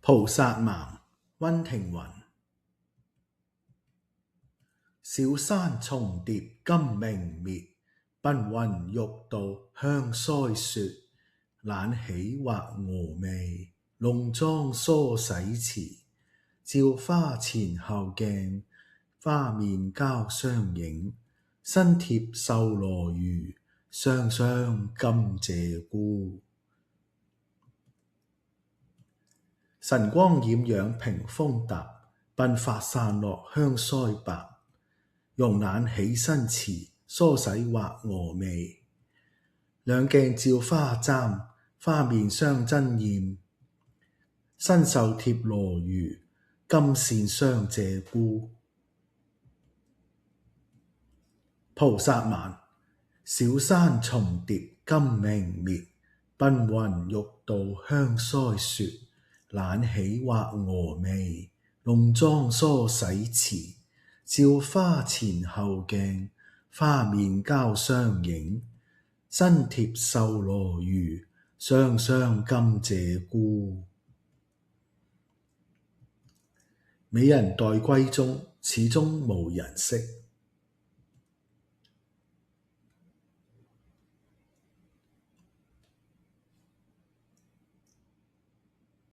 菩薩盲溫庭筠。小山重疊今明滅，奔雲欲渡香腮雪。懶起畫蛾眉，濃妝梳洗遲。照花前後鏡，花面交相映。身貼繡羅襦，雙雙甘謝姑。晨光艷仰屏風搭，鬢髮散落香腮白。慵懶起身遲，梳洗畫蛾眉。兩鏡照花簪，花面相爭艷。身繡貼羅襦，金線相謝姑。菩薩蠻。小山重疊今明滅，奔雲欲渡香腮雪。懶起畫蛾眉，濃妝梳洗遲。照花前後鏡，花面交相映。身貼繡羅襦，雙雙甘謝姑。美人待歸中，始終無人識。